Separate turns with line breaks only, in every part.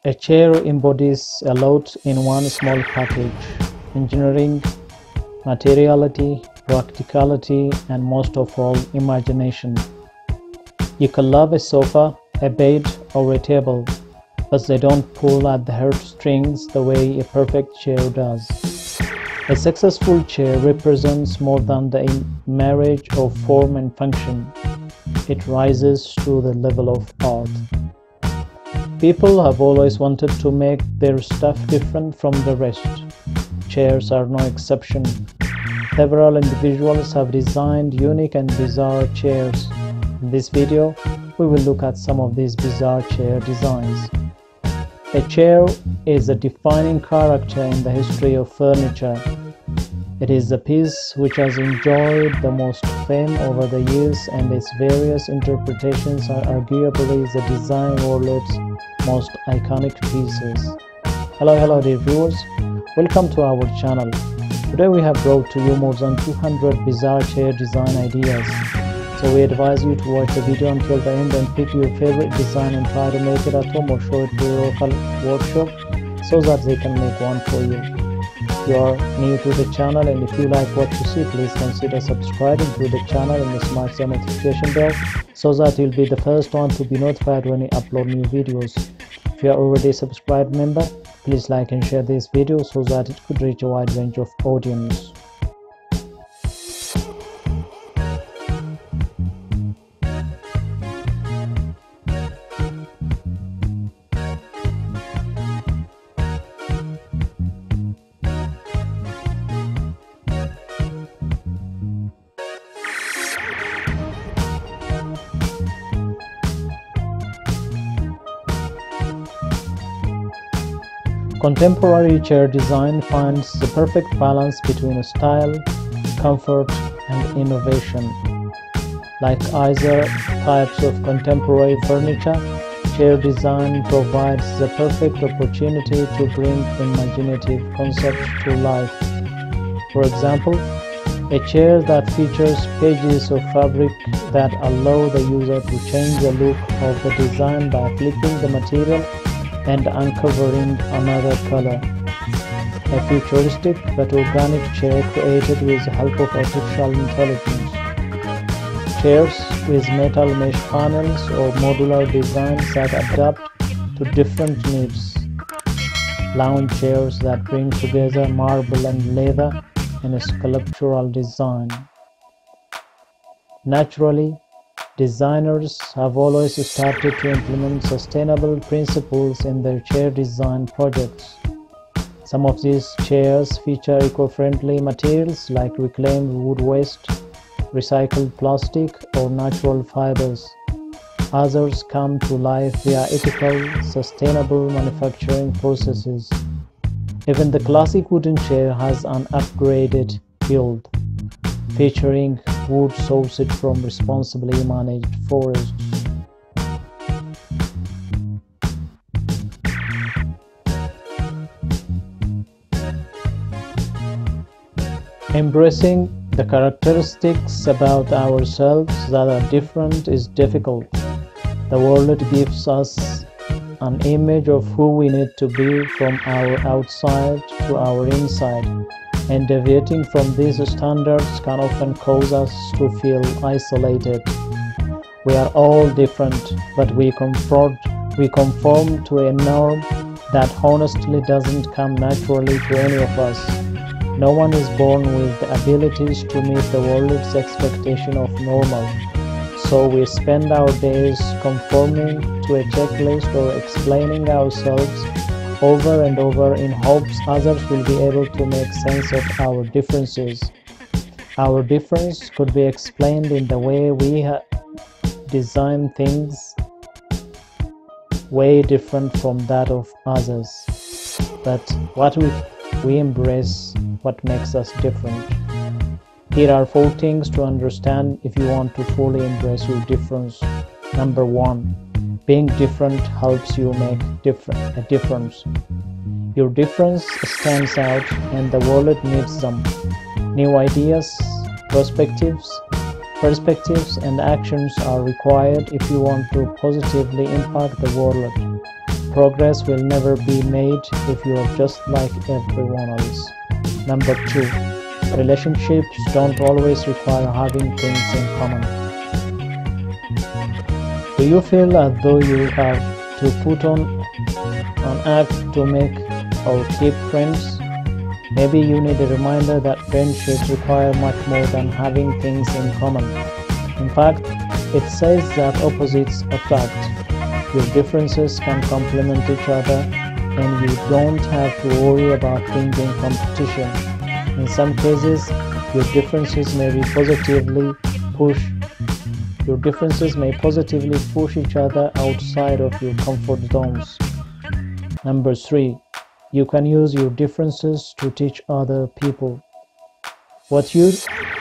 A chair embodies a lot in one small package: engineering, materiality, practicality, and most of all, imagination. You can love a sofa, a bed, or a table, but they don't pull at the heartstrings the way a perfect chair does. A successful chair represents more than the marriage of form and function. It rises to the level of art. People have always wanted to make their stuff different from the rest. Chairs are no exception. Several individuals have designed unique and bizarre chairs. In this video, we will look at some of these bizarre chair designs. A chair is a defining character in the history of furniture. It is the piece which has enjoyed the most fame over the years, and its various interpretations are arguably the design world's most iconic pieces. Hello dear viewers, welcome to our channel. Today we have brought to you more than 200 bizarre chair design ideas. So we advise you to watch the video until the end and pick your favorite design and try to make it at home or show it to your local workshop so that they can make one for you. If you are new to the channel and if you like what you see, please consider subscribing to the channel and smash the notification bell so that you'll be the first one to be notified when we upload new videos. If you are already a subscribed member, please like and share this video so that it could reach a wide range of audience. Contemporary chair design finds the perfect balance between style, comfort, and innovation. Like other types of contemporary furniture, chair design provides the perfect opportunity to bring imaginative concepts to life. For example, a chair that features pages of fabric that allow the user to change the look of the design by flipping the material and uncovering another color. A futuristic but organic chair created with the help of artificial intelligence. Chairs with metal mesh panels or modular designs that adapt to different needs. Lounge chairs that bring together marble and leather in a sculptural design. Naturally, designers have always started to implement sustainable principles in their chair design projects. Some of these chairs feature eco-friendly materials like reclaimed wood waste, recycled plastic, or natural fibers. Others come to life via ethical, sustainable manufacturing processes. Even the classic wooden chair has an upgraded build, featuring wood sourced from responsibly managed forests. Embracing the characteristics about ourselves that are different is difficult. The world gives us an image of who we need to be from our outside to our inside, and deviating from these standards can often cause us to feel isolated. We are all different, but we conform to a norm that honestly doesn't come naturally to any of us. No one is born with the abilities to meet the world's expectation of normal, so we spend our days conforming to a checklist or explaining ourselves over and over in hopes others will be able to make sense of our differences. Our difference could be explained in the way we design things way different from that of others. But what we embrace what makes us different. Here are 4 things to understand if you want to fully embrace your difference. Number 1. Being different helps you make a difference. Your difference stands out and the world needs them. New ideas, perspectives, and actions are required if you want to positively impact the world. progress will never be made if you are just like everyone else. Number 2, relationships don't always require having things in common. Do you feel as though you have to put on an act to make or keep friends? Maybe you need a reminder that friendships require much more than having things in common. In fact, it says that opposites attract. Your differences can complement each other, and you don't have to worry about being in competition. In some cases, your differences may positively push each other outside of your comfort zones. Number 3, you can use your differences to teach other people. What you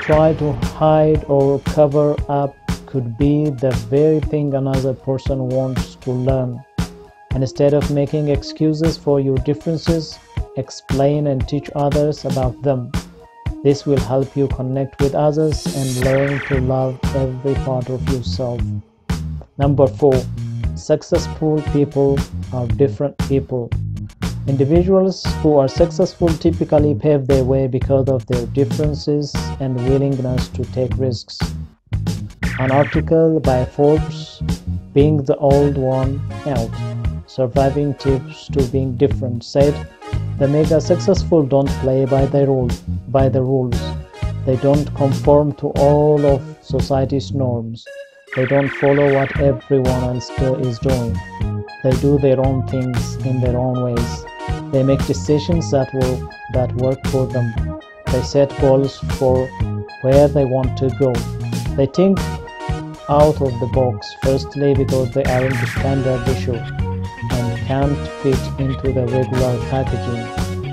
try to hide or cover up could be the very thing another person wants to learn. And instead of making excuses for your differences, explain and teach others about them. This will help you connect with others and learn to love every part of yourself. Number 4, successful people are different people. Individuals who are successful typically pave their way because of their differences and willingness to take risks. An article by Forbes, "Being the Old One Out: Surviving Tips to Being Different," said, "The mega successful don't play by the rules. They don't conform to all of society's norms. They don't follow what everyone else is doing. They do their own things in their own ways. They make decisions that work for them. They set goals for where they want to go. They think out of the box, firstly because they aren't the standard issue and can't fit into the regular packaging,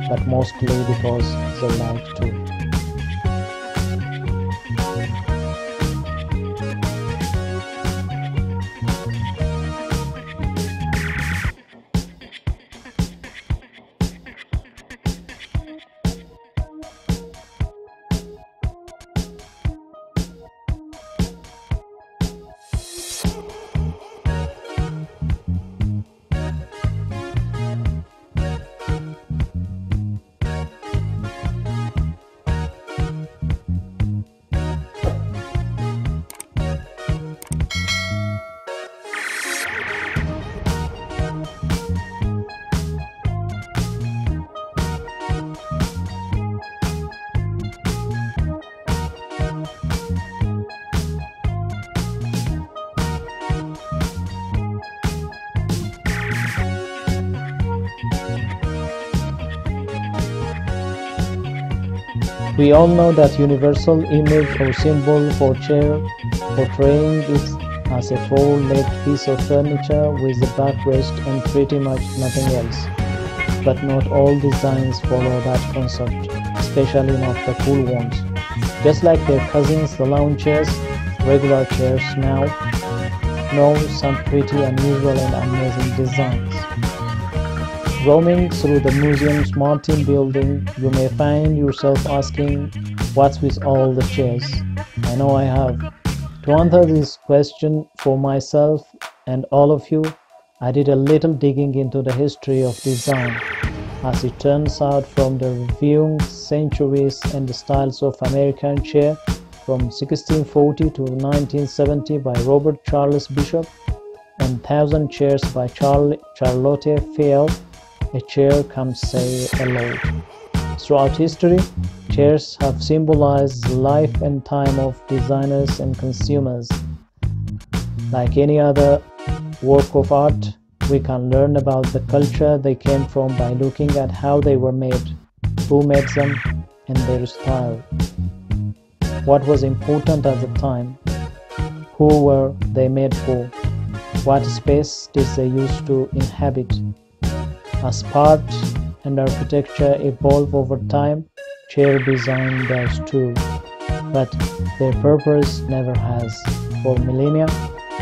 but mostly because they like to." We all know that universal image or symbol for chair, portraying it as a four-legged piece of furniture with a backrest and pretty much nothing else. But not all designs follow that concept, especially not the cool ones. Just like their cousins, the lounge chairs, regular chairs now know some pretty unusual and amazing designs. Roaming through the museum's Martin building, you may find yourself asking, "What's with all the chairs?" I know I have. To answer this question for myself and all of you, I did a little digging into the history of design. As it turns out, from the reviewing centuries and the styles of American chair from 1640 to 1970 by Robert Charles Bishop and Thousand Chairs by Charlotte Fayol, a chair can say a lot. Throughout history, chairs have symbolized the life and time of designers and consumers. Like any other work of art, we can learn about the culture they came from by looking at how they were made, who made them, and their style. What was important at the time? Who were they made for? What space did they use to inhabit? As art and architecture evolve over time, chair design does too, but their purpose never has. For millennia,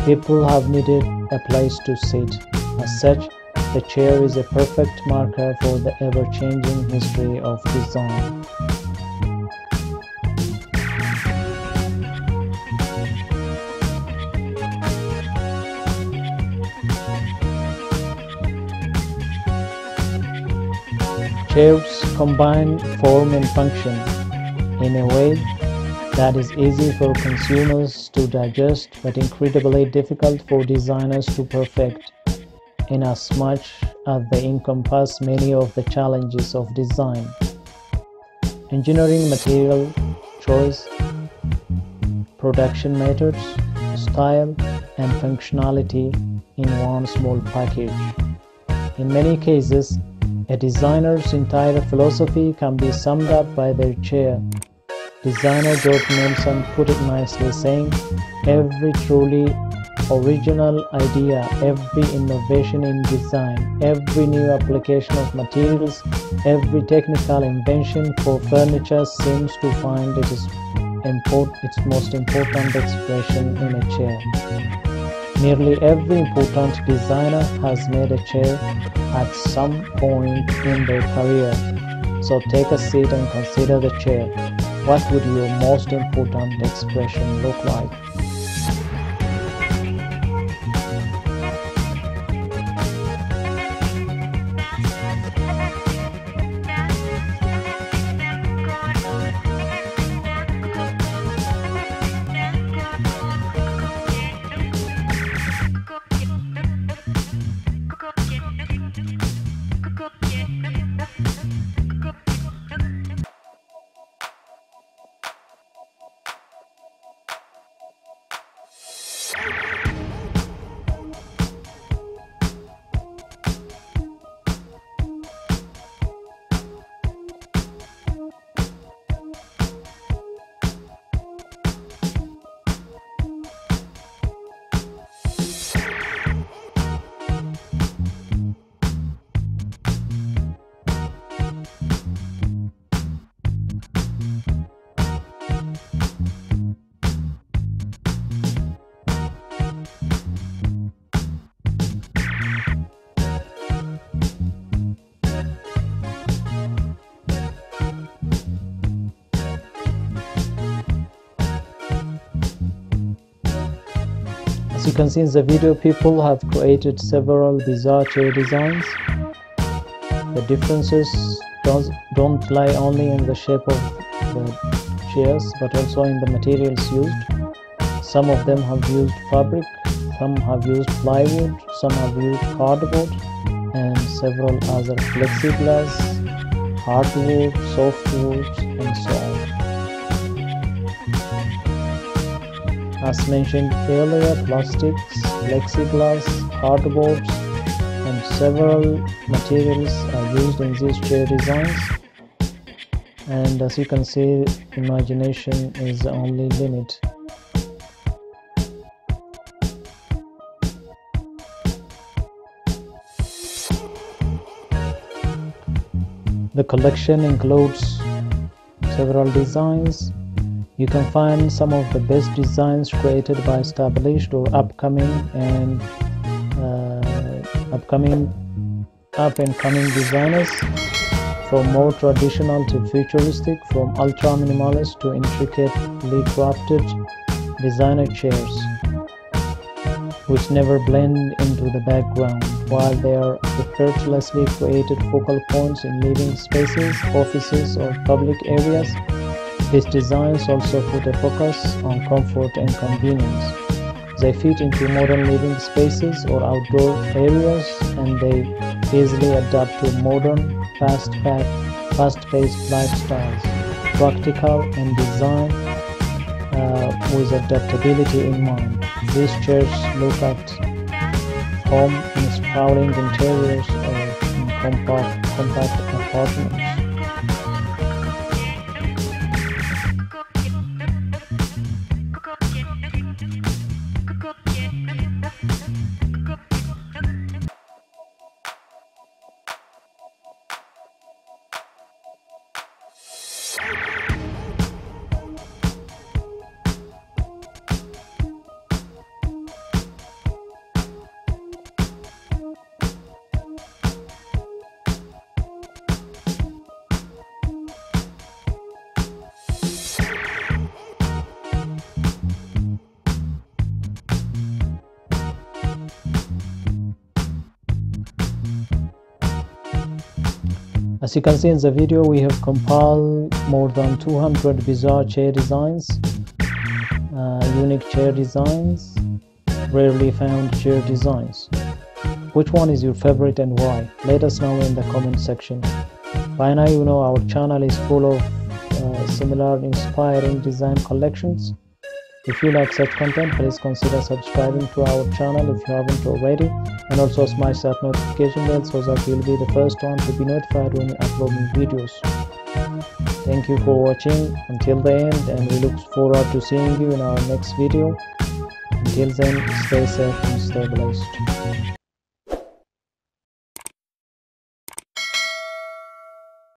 people have needed a place to sit. As such, the chair is a perfect marker for the ever-changing history of design. Chairs combine form and function in a way that is easy for consumers to digest but incredibly difficult for designers to perfect, inasmuch as they encompass many of the challenges of design. Engineering, material choice, production methods, style, and functionality in one small package. In many cases, a designer's entire philosophy can be summed up by their chair. Designer George Nelson put it nicely, saying, "Every truly original idea, every innovation in design, every new application of materials, every technical invention for furniture seems to find its most important expression in a chair." Nearly every important designer has made a chair at some point in their career. So take a seat and consider the chair. What would your most important expression look like? As you can see in the video, people have created several bizarre chair designs. The differences don't lie only in the shape of the chairs, but also in the materials used. Some of them have used fabric, some have used plywood, some have used cardboard, and several other plexiglass, hardwood, softwood, and so on. As mentioned earlier, plastics, plexiglass, cardboards, and several materials are used in these chair designs. And as you can see, imagination is the only limit. The collection includes several designs. You can find some of the best designs created by established or upcoming and up-and-coming designers, from more traditional to futuristic, from ultra-minimalist to intricately crafted designer chairs, which never blend into the background, while they are effortlessly created focal points in living spaces, offices, or public areas. These designs also put a focus on comfort and convenience. They fit into modern living spaces or outdoor areas, and they easily adapt to modern, fast-paced lifestyles. Practical and design with adaptability in mind. These chairs look at home in sprawling interiors or in compact apartments. As you can see in the video, we have compiled more than 200 bizarre chair designs, unique chair designs, rarely found chair designs. Which one is your favorite and why? Let us know in the comment section. By now you know our channel is full of similar inspiring design collections. If you like such content, please consider subscribing to our channel if you haven't already, and also smash that notification bell so that you'll be the first one to be notified when we upload new videos. Thank you for watching until the end, and we look forward to seeing you in our next video. Until then, stay safe and stay blessed.